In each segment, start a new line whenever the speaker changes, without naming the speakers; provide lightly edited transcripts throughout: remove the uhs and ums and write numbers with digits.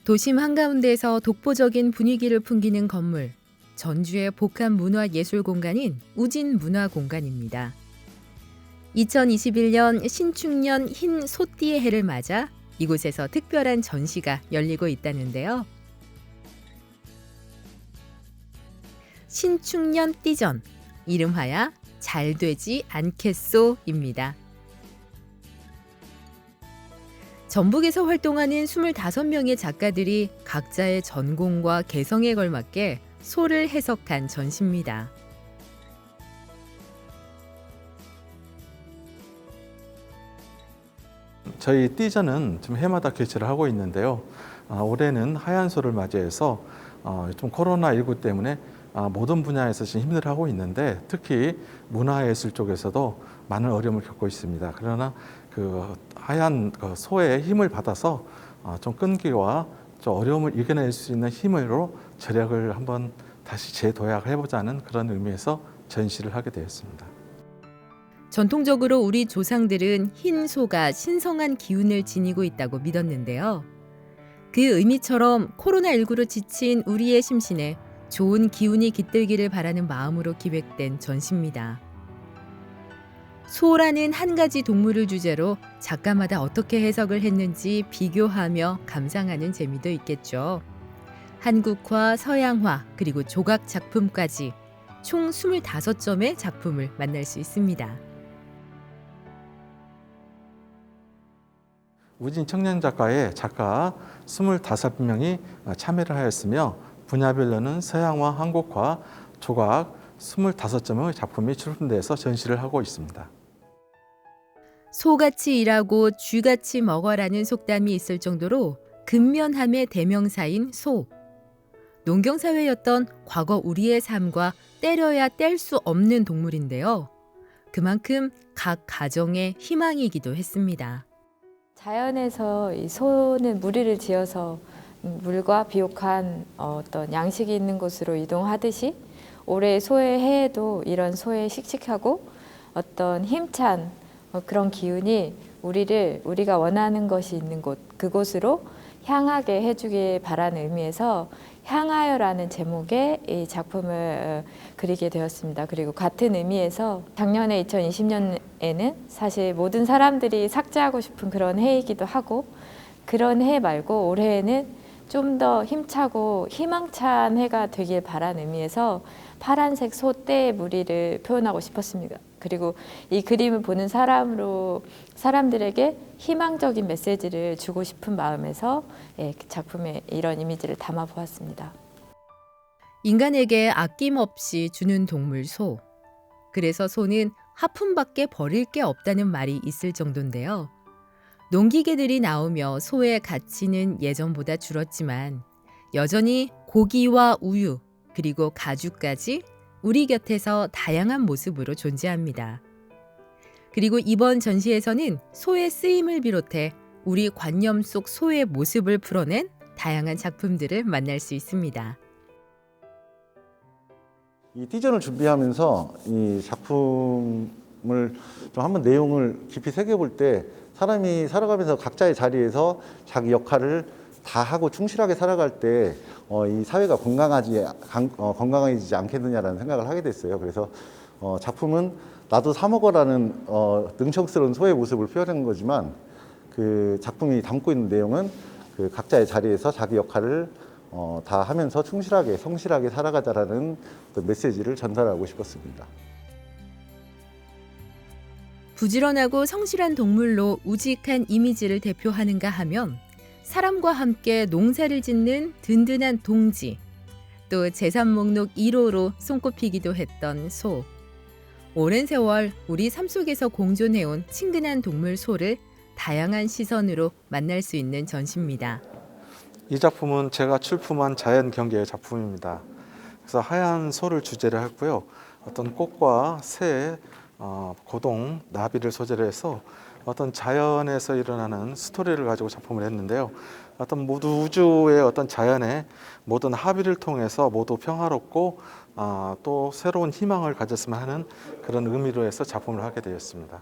도심 한가운데서 독보적인 분위기를 풍기는 건물, 전주의 복합 문화 예술 공간인 우진 문화 공간입니다. 2021년 신축년 흰 소띠의 해를 맞아 이곳에서 특별한 전시가 열리고 있다는데요. 신축년 띠전, 이름하야 잘 되지 않겠소입니다. 전북에서 활동하는 25명의 작가들이 각자의 전공과 개성에 걸맞게 소를 해석한 전시입니다.
저희 띠전은 지금 해마다 개최를 하고 있는데요. 올해는 하얀 소를 맞이해서 좀 코로나19 때문에 모든 분야에서 지금 힘들어하고 있는데 특히 문화예술 쪽에서도 많은 어려움을 겪고 있습니다. 그러나 그 하얀 소의 힘을 받아서 좀 끈기와 좀 어려움을 이겨낼 수 있는 힘으로 저력을 한번 다시 재도약해보자는 그런 의미에서 전시를 하게 되었습니다.
전통적으로 우리 조상들은 흰 소가 신성한 기운을 지니고 있다고 믿었는데요. 그 의미처럼 코로나19로 지친 우리의 심신에 좋은 기운이 깃들기를 바라는 마음으로 기획된 전시입니다. 소라는 한 가지 동물을 주제로 작가마다 어떻게 해석을 했는지 비교하며 감상하는 재미도 있겠죠. 한국화, 서양화, 그리고 조각 작품까지 총 25점의 작품을 만날 수 있습니다.
우진 청년 작가의 작가 25명이 참여를 하였으며 분야별로는 서양화, 한국화, 조각 25점의 작품이 출품돼서 전시를 하고 있습니다.
소같이 일하고 쥐같이 먹어라는 속담이 있을 정도로 근면함의 대명사인 소. 농경사회였던 과거 우리의 삶과 때려야 뗄 수 없는 동물인데요. 그만큼 각 가정의 희망이기도 했습니다.
자연에서 이 소는 무리를 지어서 물과 비옥한 어떤 양식이 있는 곳으로 이동하듯이 올해 소의 해에도 이런 소의 씩씩하고 어떤 힘찬 그런 기운이 우리가 원하는 것이 있는 곳, 그곳으로 향하게 해주길 바라는 의미에서 향하여라는 제목의 이 작품을 그리게 되었습니다. 그리고 같은 의미에서 작년에 2020년에는 사실 모든 사람들이 삭제하고 싶은 그런 해이기도 하고 그런 해 말고 올해에는 좀 더 힘차고 희망찬 해가 되길 바라는 의미에서 파란색 소떼의 무리를 표현하고 싶었습니다. 그리고 이 그림을 보는 사람들에게 희망적인 메시지를 주고 싶은 마음에서 작품에 이런 이미지를 담아 보았습니다.
인간에게 아낌없이 주는 동물 소. 그래서 소는 하품밖에 버릴 게 없다는 말이 있을 정도인데요. 농기계들이 나오며 소의 가치는 예전보다 줄었지만 여전히 고기와 우유 그리고 가죽까지 우리 곁에서 다양한 모습으로 존재합니다. 그리고 이번 전시에서는 소의 쓰임을 비롯해 우리 관념 속 소의 모습을 풀어낸 다양한 작품들을 만날 수 있습니다.
이 띠전을 준비하면서 이 작품을 좀 한번 내용을 깊이 새겨볼 때 사람이 살아가면서 각자의 자리에서 자기 역할을 다 하고 충실하게 살아갈 때 이 사회가 건강해지지 않겠느냐라는 생각을 하게 됐어요. 그래서 작품은 나도 사 먹어라는 능청스러운 소의 모습을 표현한 거지만 그 작품이 담고 있는 내용은 그 각자의 자리에서 자기 역할을 다 하면서 충실하게 성실하게 살아가자라는 메시지를 전달하고 싶었습니다.
부지런하고 성실한 동물로 우직한 이미지를 대표하는가 하면 사람과 함께 농사를 짓는 든든한 동지, 또 재산 목록 1호로 손꼽히기도 했던 소. 오랜 세월 우리 삶 속에서 공존해온 친근한 동물 소를 다양한 시선으로 만날 수 있는 전시입니다.
이 작품은 제가 출품한 자연 경계의 작품입니다. 그래서 하얀 소를 주제로 했고요. 어떤 꽃과 새, 고동, 나비를 소재로 해서 어떤 자연에서 일어나는 스토리를 가지고 작품을 했는데요. 어떤 모두 우주의 어떤 자연의 모든 합의를 통해서 모두 평화롭고 또 새로운 희망을 가졌으면 하는 그런 의미로 해서 작품을 하게 되었습니다.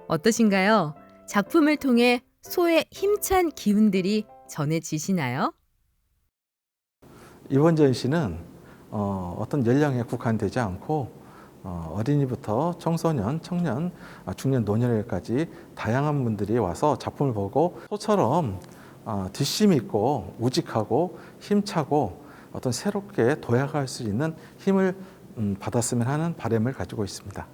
어떠신가요? 작품을 통해 소의 힘찬 기운들이 전해지시나요?
이번 전시는 어떤 연령에 국한되지 않고 어린이부터 청소년, 청년, 중년, 노년에까지 다양한 분들이 와서 작품을 보고 소처럼 뒷심 있고 우직하고 힘차고 어떤 새롭게 도약할 수 있는 힘을 받았으면 하는 바람을 가지고 있습니다.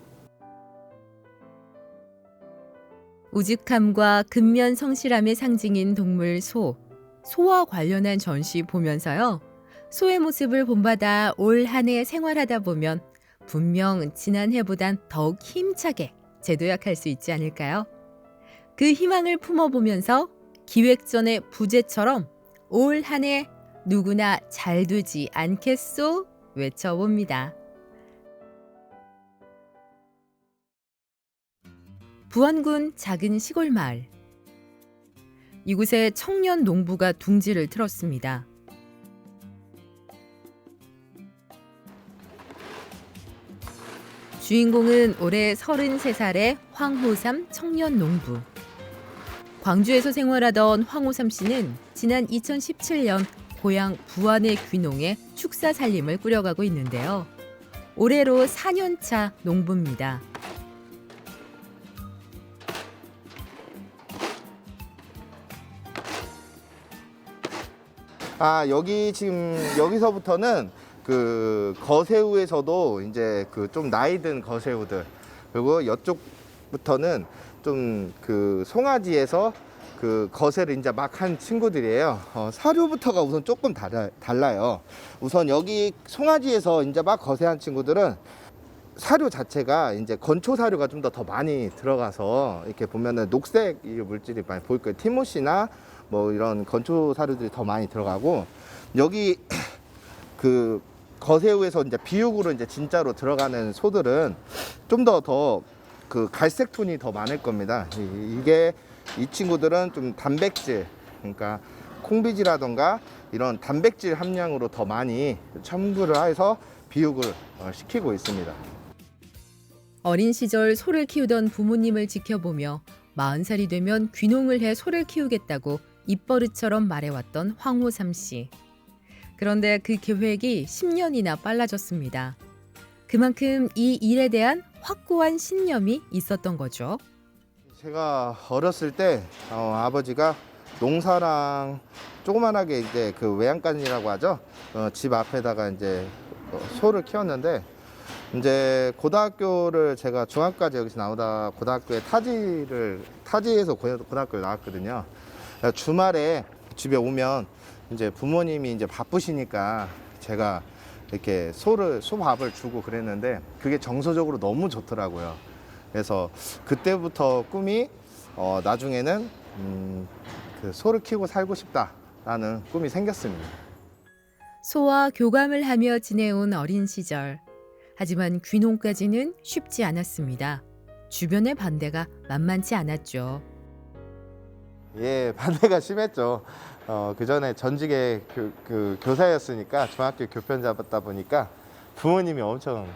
우직함과 근면 성실함의 상징인 동물 소, 소와 관련한 전시 보면서요. 소의 모습을 본받아 올 한 해 생활하다 보면 분명 지난해보단 더욱 힘차게 재도약할 수 있지 않을까요? 그 희망을 품어보면서 기획전의 부제처럼 올 한 해 누구나 잘 되지 않겠소? 외쳐봅니다. 부안군 작은 시골 마을. 이곳에 청년 농부가 둥지를 틀었습니다. 주인공은 올해 33살의 황호삼 청년 농부. 광주에서 생활하던 황호삼 씨는 지난 2017년 고향 부안의 귀농에 축사 살림을 꾸려가고 있는데요. 올해로 4년차 농부입니다.
여기 지금 여기서부터는 그 거새우에서도 이제 그 좀 나이 든 거새우들, 그리고 이쪽부터는 좀 그 송아지에서 그 거세를 이제 막 한 친구들이에요. 사료부터가 우선 조금 달라요. 우선 여기 송아지에서 이제 막 거세한 친구들은 사료 자체가 이제 건초 사료가 좀 더 많이 들어가서 이렇게 보면은 녹색 물질이 많이 보일 거예요. 티모시나 뭐 이런 건초 사료들이 더 많이 들어가고, 여기 그 거새우에서 이제 비육으로 이제 진짜로 들어가는 소들은 좀 더 그 갈색 톤이 더 많을 겁니다. 이게 이 친구들은 좀 단백질, 그러니까 콩비지라던가 이런 단백질 함량으로 더 많이 첨부를 해서 비육을 시키고 있습니다.
어린 시절 소를 키우던 부모님을 지켜보며 40살이 되면 귀농을 해 소를 키우겠다고 입버릇처럼 말해왔던 황호삼 씨. 그런데 그 계획이 10년이나 빨라졌습니다. 그만큼 이 일에 대한 확고한 신념이 있었던 거죠.
제가 어렸을 때 아버지가 농사랑 조그만하게 이제 그 외양간이라고 하죠. 집 앞에다가 이제 소를 키웠는데, 이제 고등학교를 제가 중학까지 여기서 나오다 고등학교에 타지에서 고등학교에 나왔거든요. 주말에 집에 오면 이제 부모님이 이제 바쁘시니까 제가 이렇게 소밥을 주고 그랬는데, 그게 정서적으로 너무 좋더라고요. 그래서 그때부터 꿈이 나중에는 그 소를 키우고 살고 싶다라는 꿈이 생겼습니다.
소와 교감을 하며 지내온 어린 시절. 하지만 귀농까지는 쉽지 않았습니다. 주변의 반대가 만만치 않았죠.
예, 반대가 심했죠. 그 전에 전직의 교사였으니까, 중학교 교편 잡았다 보니까 부모님이 엄청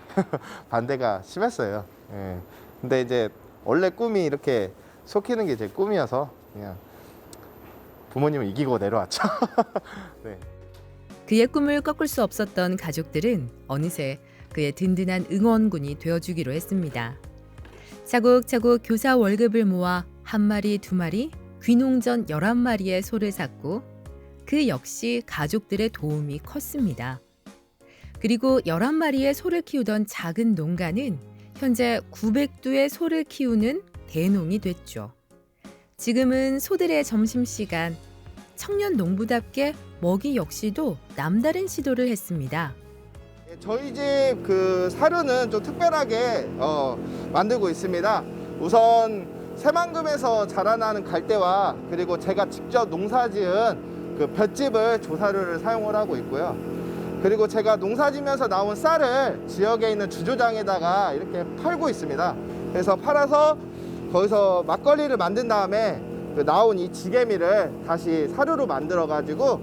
반대가 심했어요. 예. 근데 이제 원래 꿈이 이렇게 소 키는 게 제 꿈이어서 그냥 부모님을 이기고 내려왔죠. 네.
그의 꿈을 꺾을 수 없었던 가족들은 어느새 그의 든든한 응원군이 되어주기로 했습니다. 차곡차곡 교사 월급을 모아 한 마리, 두 마리, 귀농 전 11마리의 소를 샀고, 그 역시 가족들의 도움이 컸습니다. 그리고 11마리의 소를 키우던 작은 농가는 현재 900두의 소를 키우는 대농이 됐죠. 지금은 소들의 점심시간, 청년 농부답게 먹이 역시도 남다른 시도를 했습니다.
저희 집 그 사료는 좀 특별하게 만들고 있습니다. 우선 새만금에서 자라나는 갈대와, 그리고 제가 직접 농사지은 그 볏짚을 조사료를 사용을 하고 있고요. 그리고 제가 농사지면서 나온 쌀을 지역에 있는 주조장에다가 이렇게 팔고 있습니다. 그래서 팔아서 거기서 막걸리를 만든 다음에 그 나온 이 지게미를 다시 사료로 만들어 가지고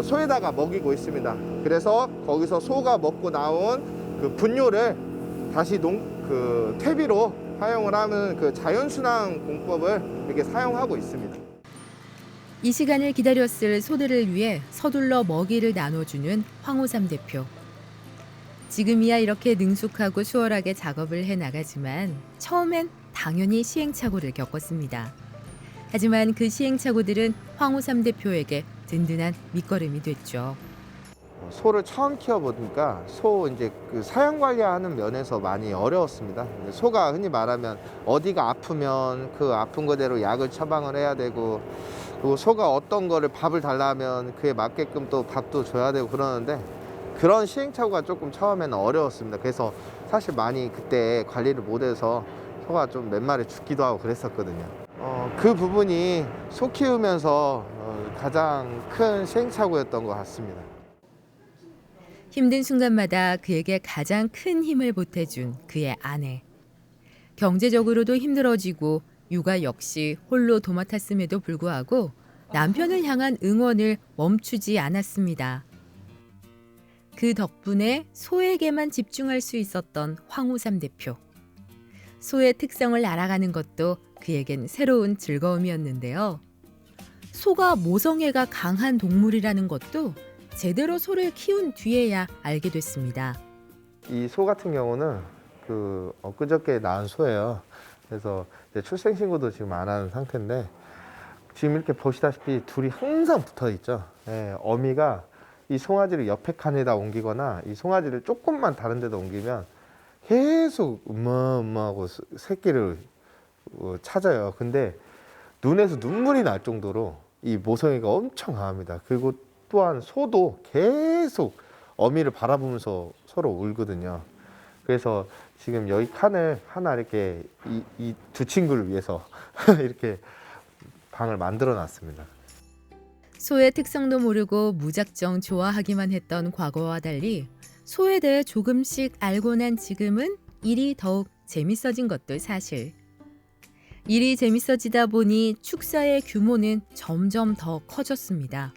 소에다가 먹이고 있습니다. 그래서 거기서 소가 먹고 나온 그 분뇨를 다시 퇴비로 사용을 하는 그 자연순환 공법을 이렇게 사용하고 있습니다.
이 시간을 기다렸을 소들을 위해 서둘러 먹이를 나눠주는 황호삼 대표. 지금이야 이렇게 능숙하고 수월하게 작업을 해나가지만 처음엔 당연히 시행착오를 겪었습니다. 하지만 그 시행착오들은 황호삼 대표에게 든든한 밑거름이 됐죠.
소를 처음 키워보니까 소 이제 그 사양 관리하는 면에서 많이 어려웠습니다. 소가 흔히 말하면 어디가 아프면 그 아픈 거대로 약을 처방을 해야 되고, 그리고 소가 어떤 거를 밥을 달라면 그에 맞게끔 또 밥도 줘야 되고 그러는데, 그런 시행착오가 조금 처음에는 어려웠습니다. 그래서 사실 많이 그때 관리를 못해서 소가 좀 몇 마리 죽기도 하고 그랬었거든요. 그 부분이 소 키우면서 가장 큰 시행착오였던 것 같습니다.
힘든 순간마다 그에게 가장 큰 힘을 보태준 그의 아내. 경제적으로도 힘들어지고 육아 역시 홀로 도맡았음에도 불구하고 남편을 향한 응원을 멈추지 않았습니다. 그 덕분에 소에게만 집중할 수 있었던 황호삼 대표. 소의 특성을 알아가는 것도 그에겐 새로운 즐거움이었는데요. 소가 모성애가 강한 동물이라는 것도 제대로 소를 키운 뒤에야 알게 됐습니다.
이 소 같은 경우는 그 엊그저께 낳은 소예요. 그래서 이제 출생신고도 지금 안 하는 상태인데, 지금 이렇게 보시다시피 둘이 항상 붙어 있죠. 예, 어미가 이 송아지를 옆에 칸에다 옮기거나 이 송아지를 조금만 다른 데다 옮기면 계속 엄마 하고 새끼를 찾아요. 근데 눈에서 눈물이 날 정도로 이 모성애가 엄청 강합니다. 그리고 또한 소도 계속 어미를 바라보면서 서로 울거든요. 그래서 지금 여기 칸을 하나 이렇게 이 두 친구를 위해서 이렇게 방을 만들어 놨습니다.
소의 특성도 모르고 무작정 좋아하기만 했던 과거와 달리 소에 대해 조금씩 알고 난 지금은 일이 더욱 재밌어진 것도 사실. 일이 재밌어지다 보니 축사의 규모는 점점 더 커졌습니다.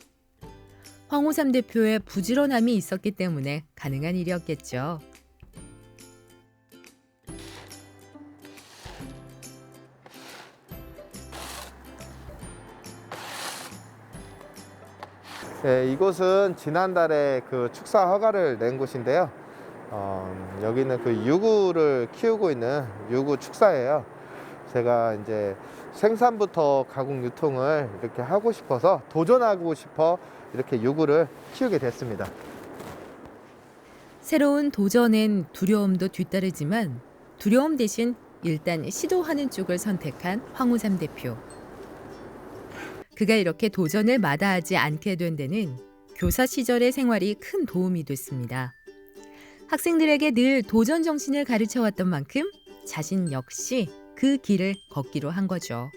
황호삼 대표의 부지런함이 있었기 때문에 가능한 일이었겠죠.
네, 이곳은 지난달에 그 축사 허가를 낸 곳인데요. 여기는 그 유구를 키우고 있는 유구 축사예요. 제가 이제 생산부터 가공 유통을 이렇게 하고 싶어서 도전하고 싶어 이렇게 유구를 키우게 됐습니다.
새로운 도전엔 두려움도 뒤따르지만 두려움 대신 일단 시도하는 쪽을 선택한 황호삼 대표. 그가 이렇게 도전을 마다하지 않게 된 데는 교사 시절의 생활이 큰 도움이 됐습니다. 학생들에게 늘 도전 정신을 가르쳐왔던 만큼 자신 역시 그 길을 걷기로 한 거죠.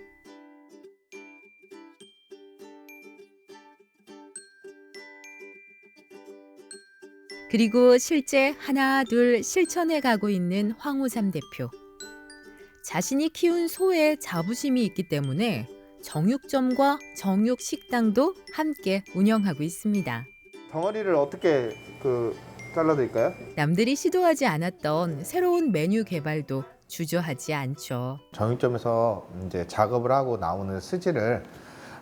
그리고 실제 하나 둘 실천해 가고 있는 황호삼 대표. 자신이 키운 소에 자부심이 있기 때문에 정육점과 정육식당도 함께 운영하고 있습니다.
덩어리를 어떻게 잘라드릴까요?
남들이 시도하지 않았던 새로운 메뉴 개발도 주저하지 않죠.
정육점에서 이제 작업을 하고 나오는 스지를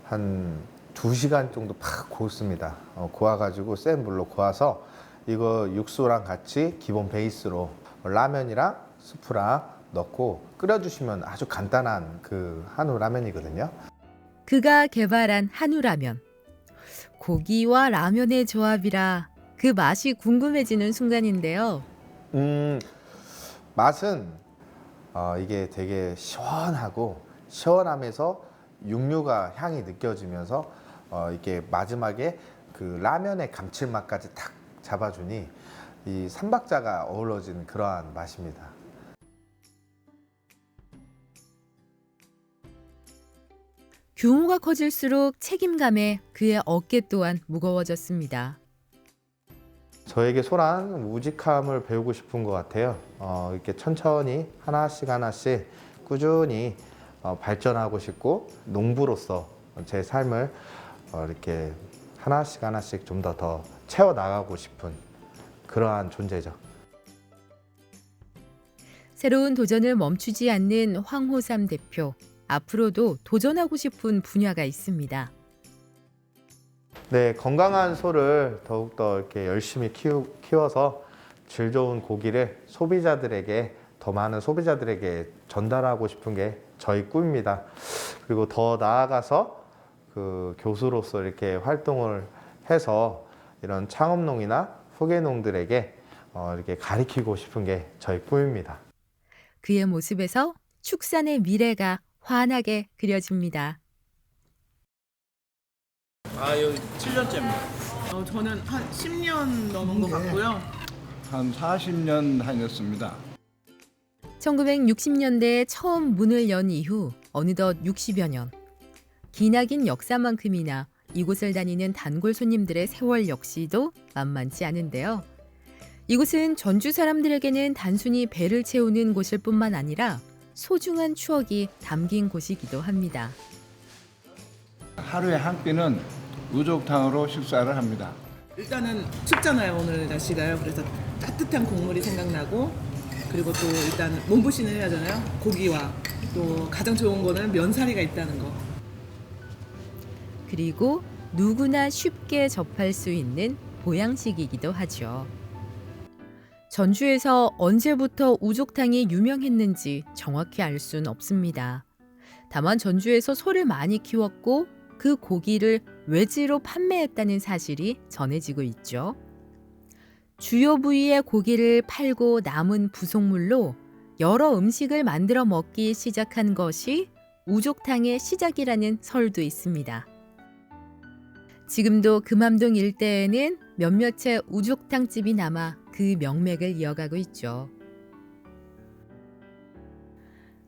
한 2시간 정도 팍 고습니다. 고아가지고 센 불로 고아서 이거 육수랑 같이 기본 베이스로 라면이랑 스프랑 넣고 끓여주시면 아주 간단한 그 한우 라면이거든요.
그가 개발한 한우라면. 고기와 라면의 조합이라 그 맛이 궁금해지는 순간인데요.
맛은 이게 되게 시원하고 시원하면서 육류가 향이 느껴지면서 이게 마지막에 그 라면의 감칠맛까지 탁 잡아주니 이 삼박자가 어우러진 그러한 맛입니다.
규모가 커질수록 책임감에 그의 어깨 또한 무거워졌습니다.
저에게 소란 우직함을 배우고 싶은 것 같아요. 이렇게 천천히 하나씩 하나씩 꾸준히 발전하고 싶고 농부로서 제 삶을 이렇게 하나씩 하나씩 좀 더 채워 나가고 싶은 그러한 존재죠.
새로운 도전을 멈추지 않는 황호삼 대표. 앞으로도 도전하고 싶은 분야가 있습니다.
네, 건강한 소를 더욱더 이렇게 열심히 키워서 질 좋은 고기를 더 많은 소비자들에게 전달하고 싶은 게 저희 꿈입니다. 그리고 더 나아가서 그 교수로서 이렇게 활동을 해서 이런 창업농이나 후계농들에게 이렇게 가르치고 싶은 게 저희 꿈입니다.
그의 모습에서 축산의 미래가 환하게 그려집니다.
여기 7년째입니다. 저는 한 10년 넘은 것 같고요.
한 40년 다녔습니다.
1960년대에 처음 문을 연 이후 어느덧 60여 년. 기나긴 역사만큼이나 이곳을 다니는 단골 손님들의 세월 역시도 만만치 않은데요. 이곳은 전주 사람들에게는 단순히 배를 채우는 곳일 뿐만 아니라 소중한 추억이 담긴 곳이기도 합니다.
하루에 한 끼는 우족탕으로 식사를 합니다.
일단은 춥잖아요, 오늘 날씨가요. 그래서 따뜻한 국물이 생각나고, 그리고 또 일단 몸보신을 해야 하잖아요. 고기와 또 가장 좋은 거는 면사리가 있다는 거.
그리고 누구나 쉽게 접할 수 있는 보양식이기도 하죠. 전주에서 언제부터 우족탕이 유명했는지 정확히 알 수는 없습니다. 다만 전주에서 소를 많이 키웠고 그 고기를 외지로 판매했다는 사실이 전해지고 있죠. 주요 부위의 고기를 팔고 남은 부속물로 여러 음식을 만들어 먹기 시작한 것이 우족탕의 시작이라는 설도 있습니다. 지금도 금암동 일대에는 몇몇의 우족탕집이 남아 그 명맥을 이어가고 있죠.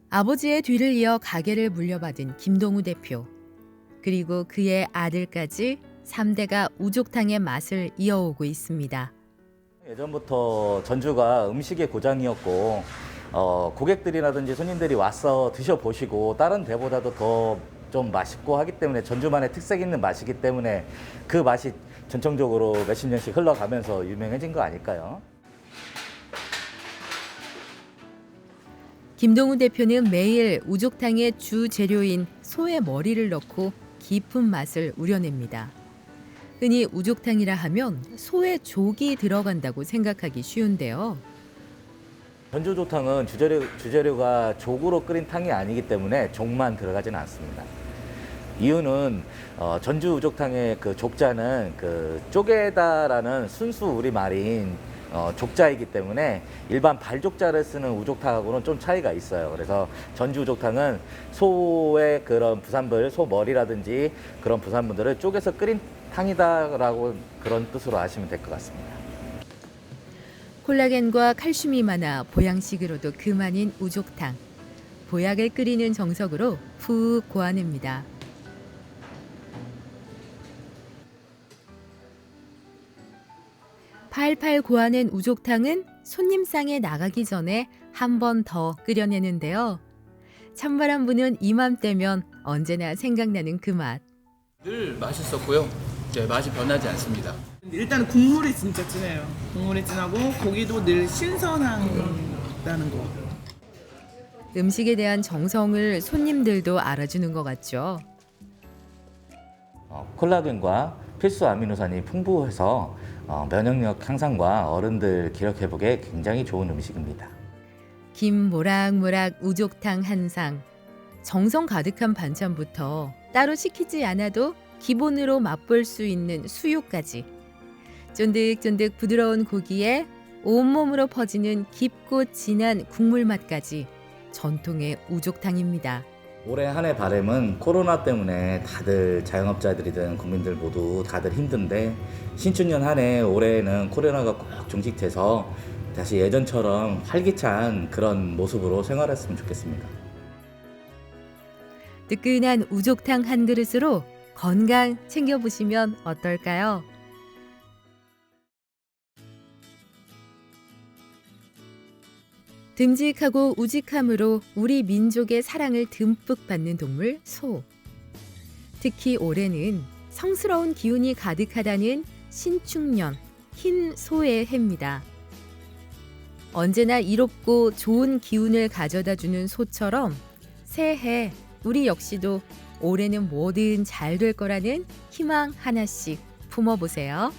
아버지의 뒤를 이어 가게를 물려받은 김동우 대표, 그리고 그의 아들까지 3대가 우족탕의 맛을 이어오고 있습니다.
예전부터 전주가 음식의 고장이었고 고객들이라든지 손님들이 와서 드셔보시고 다른 데보다도 더 좀 맛있고 하기 때문에 전주만의 특색 있는 맛이기 때문에 그 맛이 전통적으로 몇십 년씩 흘러가면서 유명해진 거 아닐까요?
김동우 대표는 매일 우족탕의 주 재료인 소의 머리를 넣고 깊은 맛을 우려냅니다. 흔히 우족탕이라 하면 소의 족이 들어간다고 생각하기 쉬운데요.
전주 우족탕은 주재료가 족으로 끓인 탕이 아니기 때문에 족만 들어가지는 않습니다. 이유는 전주 우족탕의 그 족자는 그 쪼개다라는 순수 우리말인 족자이기 때문에 일반 발족자를 쓰는 우족탕하고는 좀 차이가 있어요. 그래서 전주 우족탕은 소의 그런 부산물, 소 머리라든지 그런 부산물들을 쪼개서 끓인 탕이다라고 그런 뜻으로 아시면 될 것 같습니다.
콜라겐과 칼슘이 많아 보양식으로도 그만인 우족탕. 보약을 끓이는 정석으로 푹 고아냅니다. 팔팔 고아낸 우족탕은 손님상에 나가기 전에 한 번 더 끓여내는데요. 찬바람 부는 이맘때면 언제나 생각나는 그 맛.
늘 맛있었고요. 네, 맛이 변하지 않습니다.
일단 국물이 진짜 진해요. 국물이 진하고 고기도 늘 신선하다는 거.
음식에 대한 정성을 손님들도 알아주는 것 같죠.
콜라겐과 필수 아미노산이 풍부해서 면역력 향상과 어른들 기력 회복에 굉장히 좋은 음식입니다.
김 모락모락 우족탕 한 상. 정성 가득한 반찬부터 따로 시키지 않아도 기본으로 맛볼 수 있는 수육까지. 쫀득쫀득 부드러운 고기에 온몸으로 퍼지는 깊고 진한 국물 맛까지 전통의 우족탕입니다.
올해 한 해 바람은 코로나 때문에 다들 자영업자들이든 국민들 모두 다들 힘든데 신축년 한 해 올해는 코로나가 꼭 종식돼서 다시 예전처럼 활기찬 그런 모습으로 생활했으면 좋겠습니다.
뜨끈한 우족탕 한 그릇으로 건강 챙겨보시면 어떨까요? 듬직하고 우직함으로 우리 민족의 사랑을 듬뿍 받는 동물 소. 특히 올해는 성스러운 기운이 가득하다는 신축년 흰 소의 해입니다. 언제나 이롭고 좋은 기운을 가져다주는 소처럼 새해 우리 역시도 올해는 뭐든 잘 될 거라는 희망 하나씩 품어보세요.